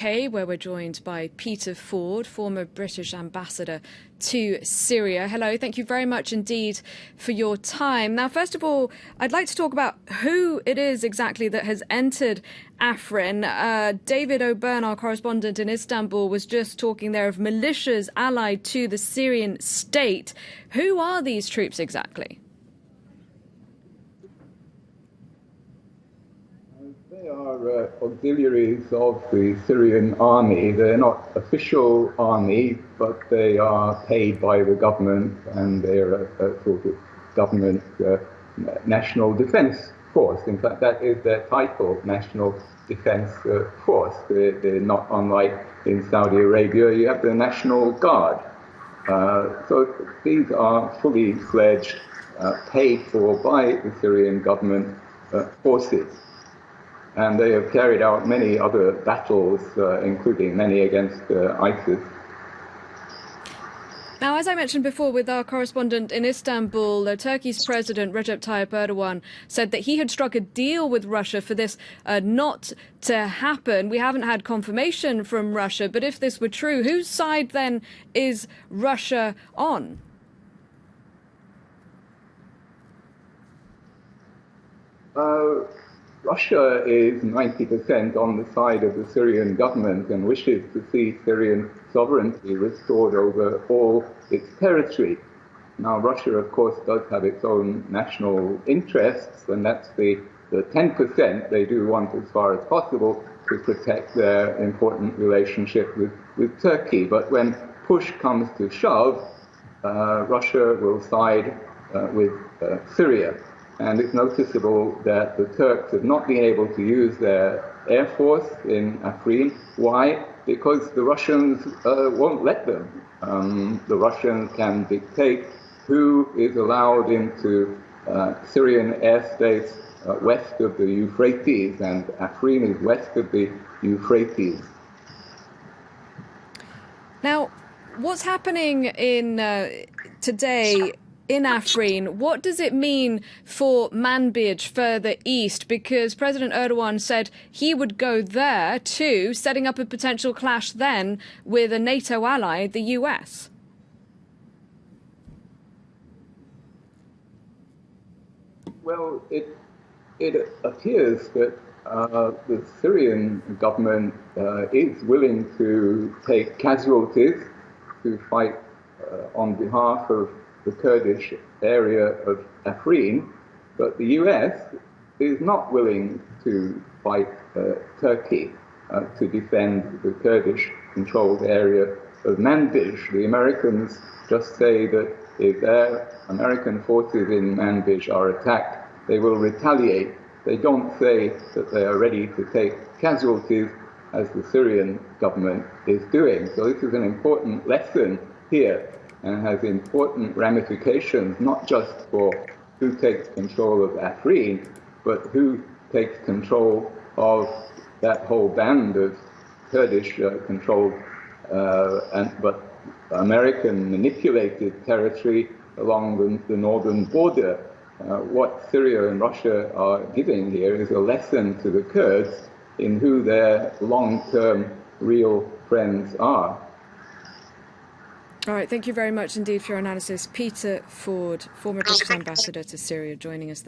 Where we're joined by Peter Ford, former British ambassador to Syria. Hello, thank you very much indeed for your time. Now, first of all, I'd like to talk about who it is exactly that has entered Afrin. David O'Byrne, our correspondent in Istanbul, was just talking there of militias allied to the Syrian state. Who are these troops exactly? They are auxiliaries of the Syrian army. They're not official army, but they are paid by the government, and they're a sort of government national defense force. In fact, that is their title, National Defense Force. They're not unlike in Saudi Arabia, you have the National Guard. So these are fully fledged, paid for by the Syrian government forces. And they have carried out many other battles, including many against ISIS. Now, as I mentioned before with our correspondent in Istanbul, Turkey's President Recep Tayyip Erdogan said that he had struck a deal with Russia for this not to happen. We haven't had confirmation from Russia, but if this were true, whose side then is Russia on? Russia is 90% on the side of the Syrian government and wishes to see Syrian sovereignty restored over all its territory. Now, Russia, of course, does have its own national interests, and that's the 10% they do want, as far as possible, to protect their important relationship with Turkey. But when push comes to shove, Russia will side with Syria. And it's noticeable that the Turks have not been able to use their air force in Afrin. Why? Because the Russians won't let them. The Russians can dictate who is allowed into Syrian airspace west of the Euphrates, and Afrin is west of the Euphrates. Now, what's happening in today in Afrin, what does it mean for Manbij further east? Because President Erdogan said he would go there too, setting up a potential clash then with a NATO ally, the US. Well, it appears that the Syrian government is willing to take casualties to fight on behalf of the Kurdish area of Afrin, but the US is not willing to fight Turkey to defend the Kurdish-controlled area of Manbij. The Americans just say that if their American forces in Manbij are attacked, they will retaliate. They don't say that they are ready to take casualties, as the Syrian government is doing. So this is an important lesson here, and has important ramifications, not just for who takes control of Afrin, but who takes control of that whole band of Kurdish-controlled but American-manipulated territory along the northern border. What Syria and Russia are giving here is a lesson to the Kurds in who their long-term real friends are. All right, thank you very much indeed for your analysis. Peter Ford, former British ambassador to Syria, joining us there.